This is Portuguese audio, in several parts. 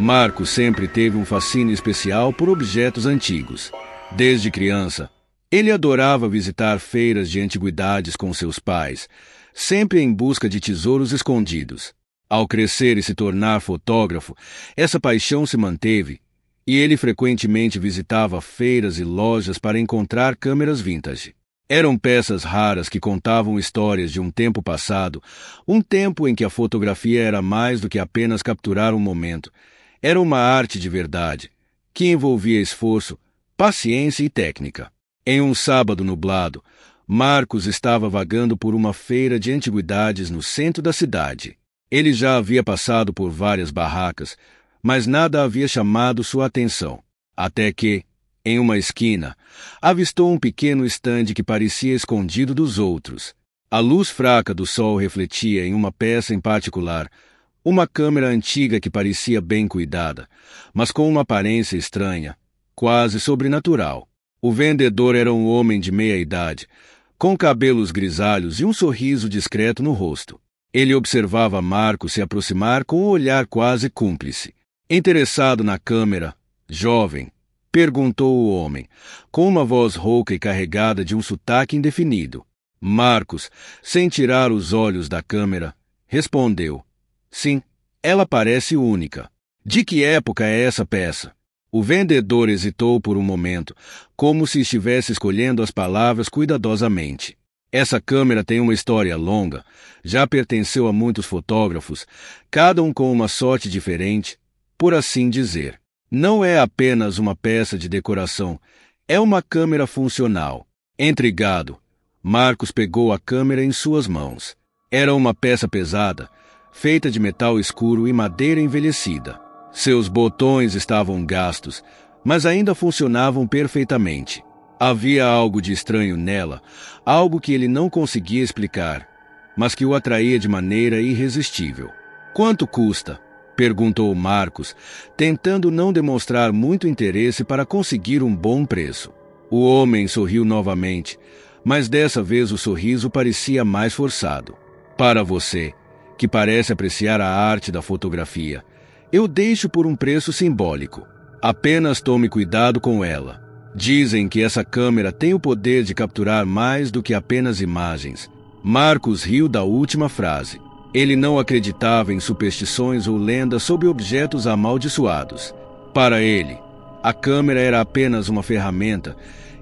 Marcos sempre teve um fascínio especial por objetos antigos. Desde criança, ele adorava visitar feiras de antiguidades com seus pais, sempre em busca de tesouros escondidos. Ao crescer e se tornar fotógrafo, essa paixão se manteve, e ele frequentemente visitava feiras e lojas para encontrar câmeras vintage. Eram peças raras que contavam histórias de um tempo passado, um tempo em que a fotografia era mais do que apenas capturar um momento. Era uma arte de verdade, que envolvia esforço, paciência e técnica. Em um sábado nublado, Marcos estava vagando por uma feira de antiguidades no centro da cidade. Ele já havia passado por várias barracas, mas nada havia chamado sua atenção. Até que, em uma esquina, avistou um pequeno estande que parecia escondido dos outros. A luz fraca do sol refletia em uma peça em particular, uma câmera antiga que parecia bem cuidada, mas com uma aparência estranha, quase sobrenatural. O vendedor era um homem de meia idade, com cabelos grisalhos e um sorriso discreto no rosto. Ele observava Marcos se aproximar com um olhar quase cúmplice. Interessado na câmera, jovem, perguntou o homem, com uma voz rouca e carregada de um sotaque indefinido. Marcos, sem tirar os olhos da câmera, respondeu: "Sim, ela parece única. De que época é essa peça?" O vendedor hesitou por um momento, como se estivesse escolhendo as palavras cuidadosamente. "Essa câmera tem uma história longa, já pertenceu a muitos fotógrafos, cada um com uma sorte diferente, por assim dizer. Não é apenas uma peça de decoração, é uma câmera funcional." Intrigado, Marcos pegou a câmera em suas mãos. Era uma peça pesada, feita de metal escuro e madeira envelhecida. Seus botões estavam gastos, mas ainda funcionavam perfeitamente. Havia algo de estranho nela, algo que ele não conseguia explicar, mas que o atraía de maneira irresistível. "Quanto custa?" perguntou Marcos, tentando não demonstrar muito interesse para conseguir um bom preço. O homem sorriu novamente, mas dessa vez o sorriso parecia mais forçado. "Para você, que parece apreciar a arte da fotografia, eu deixo por um preço simbólico. Apenas tome cuidado com ela. Dizem que essa câmera tem o poder de capturar mais do que apenas imagens." Marcos riu da última frase. Ele não acreditava em superstições ou lendas sobre objetos amaldiçoados. Para ele, a câmera era apenas uma ferramenta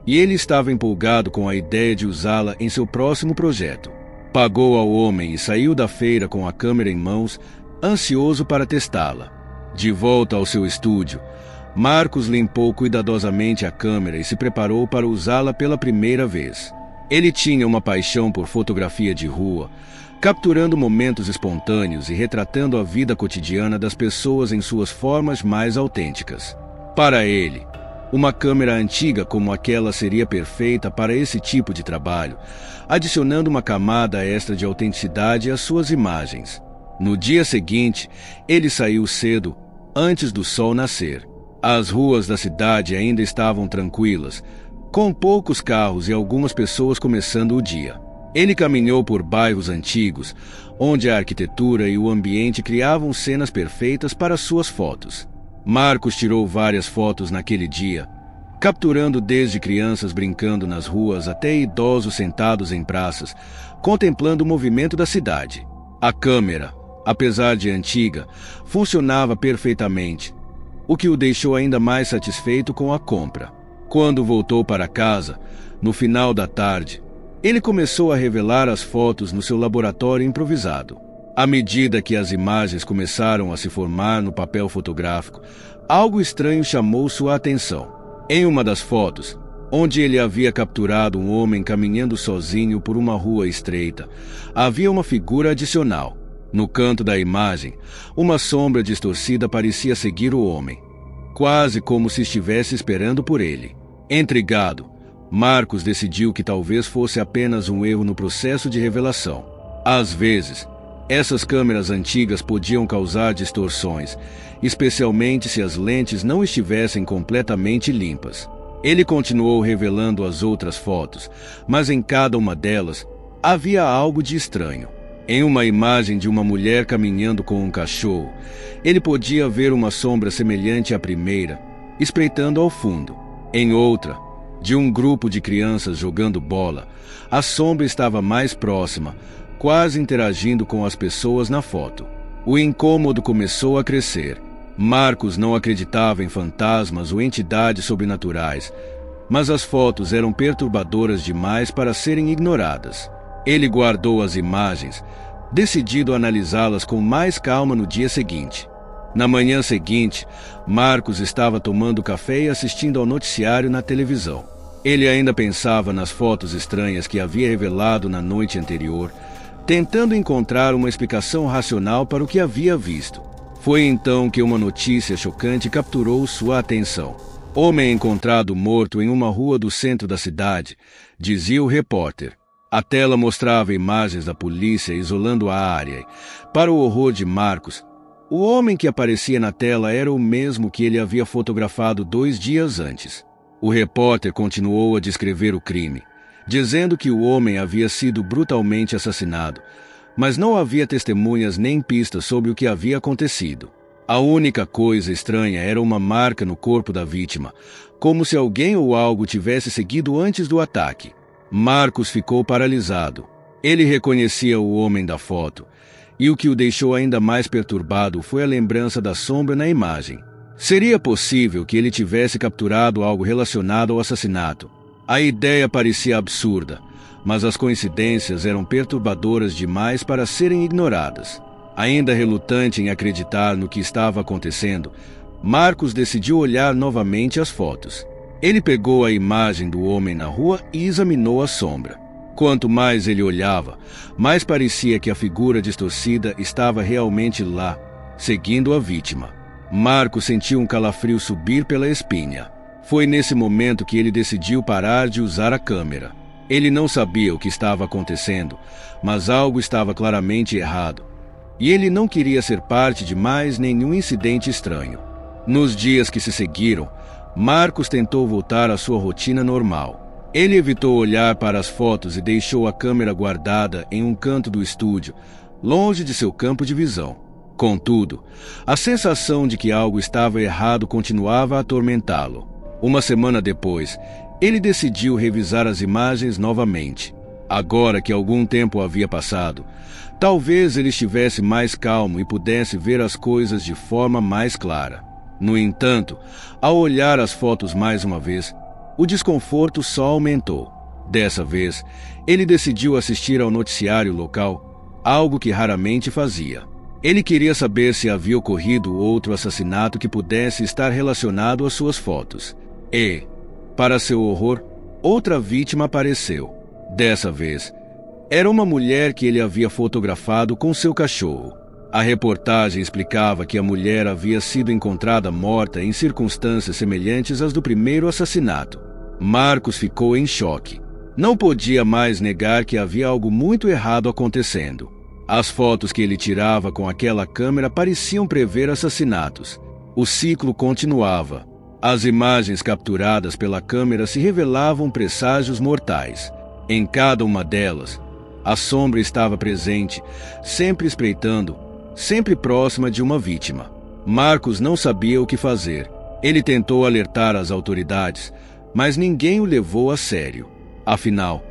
e ele estava empolgado com a ideia de usá-la em seu próximo projeto. Pagou ao homem e saiu da feira com a câmera em mãos, ansioso para testá-la. De volta ao seu estúdio, Marcos limpou cuidadosamente a câmera e se preparou para usá-la pela primeira vez. Ele tinha uma paixão por fotografia de rua, capturando momentos espontâneos e retratando a vida cotidiana das pessoas em suas formas mais autênticas. Para ele, uma câmera antiga como aquela seria perfeita para esse tipo de trabalho, adicionando uma camada extra de autenticidade às suas imagens. No dia seguinte, ele saiu cedo, antes do sol nascer. As ruas da cidade ainda estavam tranquilas, com poucos carros e algumas pessoas começando o dia. Ele caminhou por bairros antigos, onde a arquitetura e o ambiente criavam cenas perfeitas para suas fotos. Marcos tirou várias fotos naquele dia, capturando desde crianças brincando nas ruas até idosos sentados em praças, contemplando o movimento da cidade. A câmera, apesar de antiga, funcionava perfeitamente, o que o deixou ainda mais satisfeito com a compra. Quando voltou para casa, no final da tarde, ele começou a revelar as fotos no seu laboratório improvisado. À medida que as imagens começaram a se formar no papel fotográfico, algo estranho chamou sua atenção. Em uma das fotos, onde ele havia capturado um homem caminhando sozinho por uma rua estreita, havia uma figura adicional. No canto da imagem, uma sombra distorcida parecia seguir o homem, quase como se estivesse esperando por ele. Intrigado, Marcos decidiu que talvez fosse apenas um erro no processo de revelação. Às vezes, essas câmeras antigas podiam causar distorções, especialmente se as lentes não estivessem completamente limpas. Ele continuou revelando as outras fotos, mas em cada uma delas havia algo de estranho. Em uma imagem de uma mulher caminhando com um cachorro, ele podia ver uma sombra semelhante à primeira, espreitando ao fundo. Em outra, de um grupo de crianças jogando bola, a sombra estava mais próxima, quase interagindo com as pessoas na foto. O incômodo começou a crescer. Marcos não acreditava em fantasmas ou entidades sobrenaturais, mas as fotos eram perturbadoras demais para serem ignoradas. Ele guardou as imagens, decidido analisá-las com mais calma no dia seguinte. Na manhã seguinte, Marcos estava tomando café e assistindo ao noticiário na televisão. Ele ainda pensava nas fotos estranhas que havia revelado na noite anterior, tentando encontrar uma explicação racional para o que havia visto. Foi então que uma notícia chocante capturou sua atenção. Homem encontrado morto em uma rua do centro da cidade, dizia o repórter. A tela mostrava imagens da polícia isolando a área. Para o horror de Marcos, o homem que aparecia na tela era o mesmo que ele havia fotografado 2 dias antes. O repórter continuou a descrever o crime, dizendo que o homem havia sido brutalmente assassinado, mas não havia testemunhas nem pistas sobre o que havia acontecido. A única coisa estranha era uma marca no corpo da vítima, como se alguém ou algo tivesse seguido antes do ataque. Marcos ficou paralisado. Ele reconhecia o homem da foto, e o que o deixou ainda mais perturbado foi a lembrança da sombra na imagem. Seria possível que ele tivesse capturado algo relacionado ao assassinato. A ideia parecia absurda, mas as coincidências eram perturbadoras demais para serem ignoradas. Ainda relutante em acreditar no que estava acontecendo, Marcos decidiu olhar novamente as fotos. Ele pegou a imagem do homem na rua e examinou a sombra. Quanto mais ele olhava, mais parecia que a figura distorcida estava realmente lá, seguindo a vítima. Marcos sentiu um calafrio subir pela espinha. Foi nesse momento que ele decidiu parar de usar a câmera. Ele não sabia o que estava acontecendo, mas algo estava claramente errado. E ele não queria ser parte de mais nenhum incidente estranho. Nos dias que se seguiram, Marcos tentou voltar à sua rotina normal. Ele evitou olhar para as fotos e deixou a câmera guardada em um canto do estúdio, longe de seu campo de visão. Contudo, a sensação de que algo estava errado continuava a atormentá-lo. Uma semana depois, ele decidiu revisar as imagens novamente. Agora que algum tempo havia passado, talvez ele estivesse mais calmo e pudesse ver as coisas de forma mais clara. No entanto, ao olhar as fotos mais uma vez, o desconforto só aumentou. Dessa vez, ele decidiu assistir ao noticiário local, algo que raramente fazia. Ele queria saber se havia ocorrido outro assassinato que pudesse estar relacionado às suas fotos. E, para seu horror, outra vítima apareceu. Dessa vez, era uma mulher que ele havia fotografado com seu cachorro. A reportagem explicava que a mulher havia sido encontrada morta em circunstâncias semelhantes às do primeiro assassinato. Marcos ficou em choque. Não podia mais negar que havia algo muito errado acontecendo. As fotos que ele tirava com aquela câmera pareciam prever assassinatos. O ciclo continuava. As imagens capturadas pela câmera se revelavam presságios mortais. Em cada uma delas, a sombra estava presente, sempre espreitando, sempre próxima de uma vítima. Marcos não sabia o que fazer. Ele tentou alertar as autoridades, mas ninguém o levou a sério. Afinal,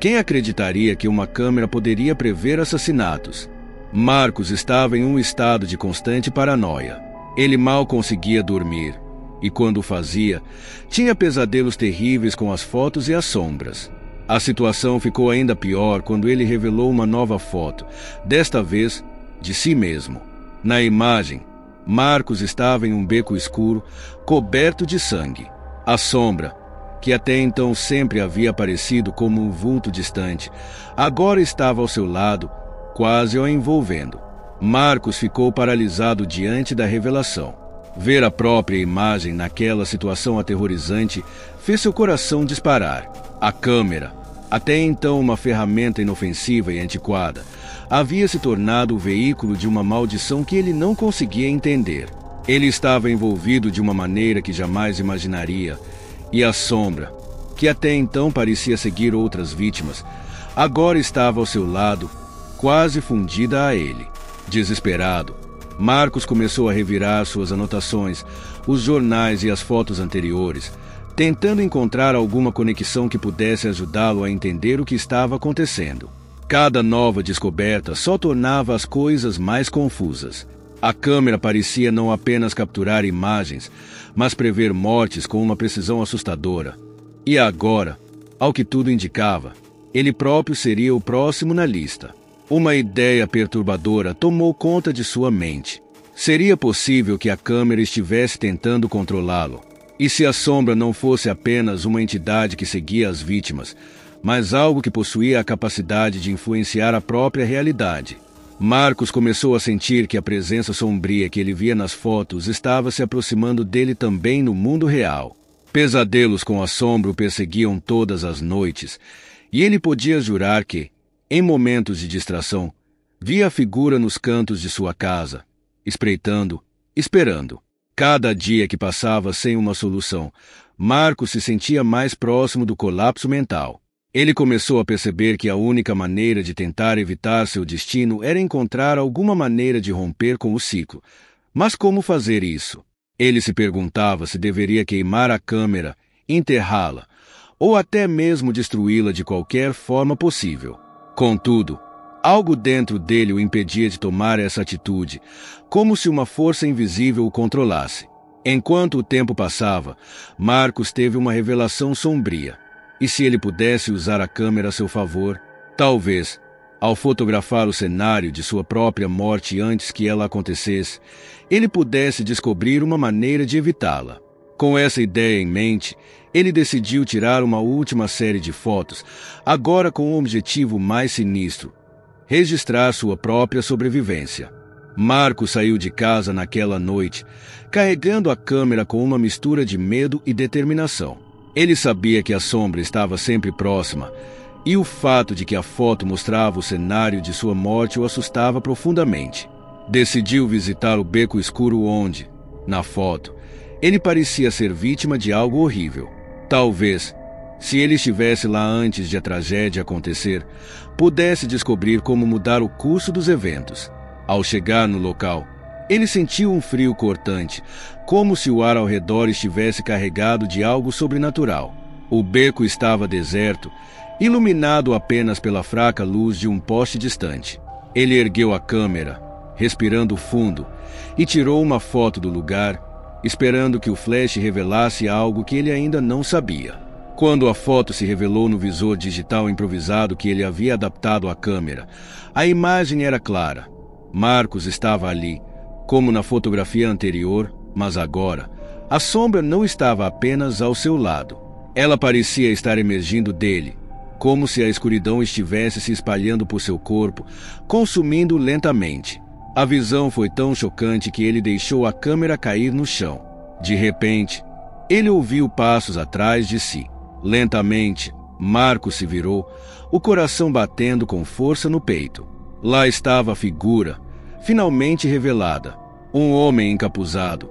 quem acreditaria que uma câmera poderia prever assassinatos? Marcos estava em um estado de constante paranoia. Ele mal conseguia dormir, e quando o fazia, tinha pesadelos terríveis com as fotos e as sombras. A situação ficou ainda pior quando ele revelou uma nova foto, desta vez de si mesmo. Na imagem, Marcos estava em um beco escuro, coberto de sangue. A sombra, que até então sempre havia aparecido como um vulto distante, agora estava ao seu lado, quase o envolvendo. Marcos ficou paralisado diante da revelação. Ver a própria imagem naquela situação aterrorizante fez seu coração disparar. A câmera, até então uma ferramenta inofensiva e antiquada, havia se tornado o veículo de uma maldição que ele não conseguia entender. Ele estava envolvido de uma maneira que jamais imaginaria, e a sombra, que até então parecia seguir outras vítimas, agora estava ao seu lado, quase fundida a ele. Desesperado, Marcos começou a revirar suas anotações, os jornais e as fotos anteriores, tentando encontrar alguma conexão que pudesse ajudá-lo a entender o que estava acontecendo. Cada nova descoberta só tornava as coisas mais confusas. A câmera parecia não apenas capturar imagens, mas prever mortes com uma precisão assustadora. E agora, ao que tudo indicava, ele próprio seria o próximo na lista. Uma ideia perturbadora tomou conta de sua mente. Seria possível que a câmera estivesse tentando controlá-lo. E se a sombra não fosse apenas uma entidade que seguia as vítimas, mas algo que possuía a capacidade de influenciar a própria realidade? Marcos começou a sentir que a presença sombria que ele via nas fotos estava se aproximando dele também no mundo real. Pesadelos com assombro o perseguiam todas as noites, e ele podia jurar que, em momentos de distração, via a figura nos cantos de sua casa, espreitando, esperando. Cada dia que passava sem uma solução, Marcos se sentia mais próximo do colapso mental. Ele começou a perceber que a única maneira de tentar evitar seu destino era encontrar alguma maneira de romper com o ciclo. Mas como fazer isso? Ele se perguntava se deveria queimar a câmera, enterrá-la, ou até mesmo destruí-la de qualquer forma possível. Contudo, algo dentro dele o impedia de tomar essa atitude, como se uma força invisível o controlasse. Enquanto o tempo passava, Marcos teve uma revelação sombria. E se ele pudesse usar a câmera a seu favor, talvez, ao fotografar o cenário de sua própria morte antes que ela acontecesse, ele pudesse descobrir uma maneira de evitá-la. Com essa ideia em mente, ele decidiu tirar uma última série de fotos, agora com um objetivo mais sinistro: registrar sua própria sobrevivência. Marcos saiu de casa naquela noite, carregando a câmera com uma mistura de medo e determinação. Ele sabia que a sombra estava sempre próxima, e o fato de que a foto mostrava o cenário de sua morte o assustava profundamente. Decidiu visitar o beco escuro onde, na foto, ele parecia ser vítima de algo horrível. Talvez, se ele estivesse lá antes de a tragédia acontecer, pudesse descobrir como mudar o curso dos eventos. Ao chegar no local, ele sentiu um frio cortante, como se o ar ao redor estivesse carregado de algo sobrenatural. O beco estava deserto, iluminado apenas pela fraca luz de um poste distante. Ele ergueu a câmera, respirando fundo, e tirou uma foto do lugar, esperando que o flash revelasse algo que ele ainda não sabia. Quando a foto se revelou no visor digital improvisado que ele havia adaptado à câmera, a imagem era clara. Marcos estava ali, como na fotografia anterior, mas agora, a sombra não estava apenas ao seu lado. Ela parecia estar emergindo dele, como se a escuridão estivesse se espalhando por seu corpo, consumindo lentamente. A visão foi tão chocante que ele deixou a câmera cair no chão. De repente, ele ouviu passos atrás de si. Lentamente, Marcos se virou, o coração batendo com força no peito. Lá estava a figura, finalmente revelada. Um homem encapuzado,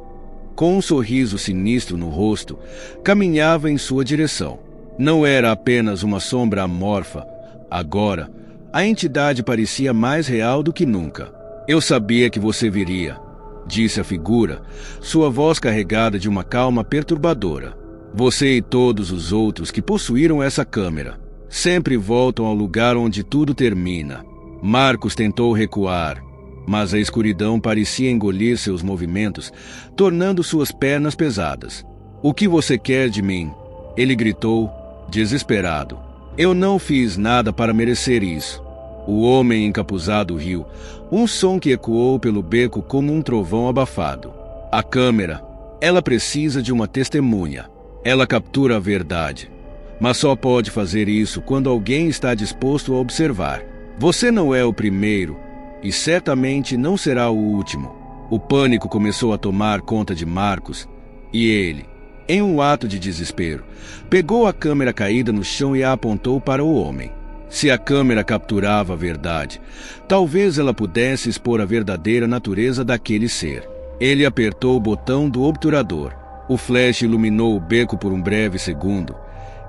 com um sorriso sinistro no rosto, caminhava em sua direção. Não era apenas uma sombra amorfa. Agora, a entidade parecia mais real do que nunca. "Eu sabia que você viria", disse a figura, sua voz carregada de uma calma perturbadora. "Você e todos os outros que possuíram essa câmera sempre voltam ao lugar onde tudo termina." Marcos tentou recuar, mas a escuridão parecia engolir seus movimentos, tornando suas pernas pesadas. "O que você quer de mim?" ele gritou, desesperado. "Eu não fiz nada para merecer isso." O homem encapuzado riu, um som que ecoou pelo beco como um trovão abafado. "A câmera, ela precisa de uma testemunha. Ela captura a verdade, mas só pode fazer isso quando alguém está disposto a observar. Você não é o primeiro, e certamente não será o último." O pânico começou a tomar conta de Marcos, e ele, em um ato de desespero, pegou a câmera caída no chão e a apontou para o homem. Se a câmera capturava a verdade, talvez ela pudesse expor a verdadeira natureza daquele ser. Ele apertou o botão do obturador. O flash iluminou o beco por um breve segundo,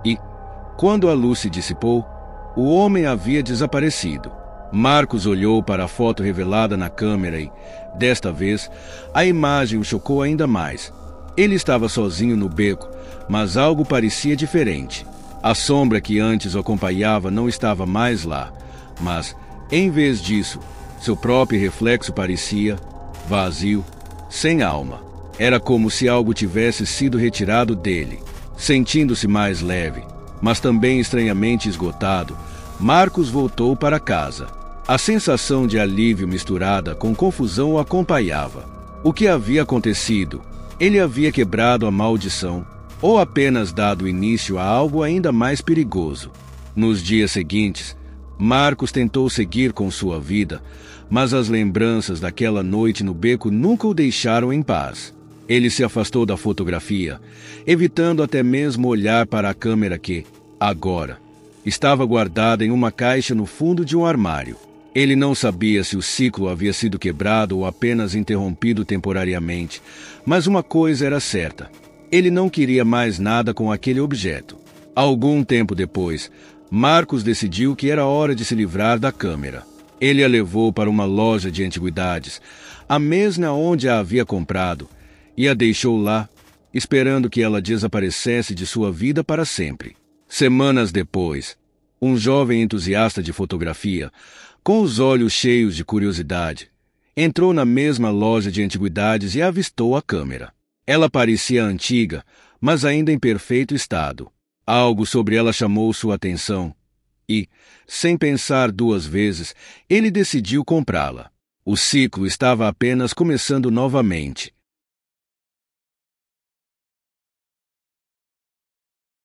e, quando a luz se dissipou, o homem havia desaparecido. Marcos olhou para a foto revelada na câmera e, desta vez, a imagem o chocou ainda mais. Ele estava sozinho no beco, mas algo parecia diferente. A sombra que antes o acompanhava não estava mais lá, mas, em vez disso, seu próprio reflexo parecia vazio, sem alma. Era como se algo tivesse sido retirado dele. Sentindo-se mais leve, mas também estranhamente esgotado, Marcos voltou para casa. A sensação de alívio misturada com confusão o acompanhava. O que havia acontecido? Ele havia quebrado a maldição ou apenas dado início a algo ainda mais perigoso? Nos dias seguintes, Marcos tentou seguir com sua vida, mas as lembranças daquela noite no beco nunca o deixaram em paz. Ele se afastou da fotografia, evitando até mesmo olhar para a câmera que, agora, estava guardada em uma caixa no fundo de um armário. Ele não sabia se o ciclo havia sido quebrado ou apenas interrompido temporariamente, mas uma coisa era certa: ele não queria mais nada com aquele objeto. Algum tempo depois, Marcos decidiu que era hora de se livrar da câmera. Ele a levou para uma loja de antiguidades, a mesma onde a havia comprado, e a deixou lá, esperando que ela desaparecesse de sua vida para sempre. Semanas depois, um jovem entusiasta de fotografia, com os olhos cheios de curiosidade, entrou na mesma loja de antiguidades e avistou a câmera. Ela parecia antiga, mas ainda em perfeito estado. Algo sobre ela chamou sua atenção e, sem pensar duas vezes, ele decidiu comprá-la. O ciclo estava apenas começando novamente.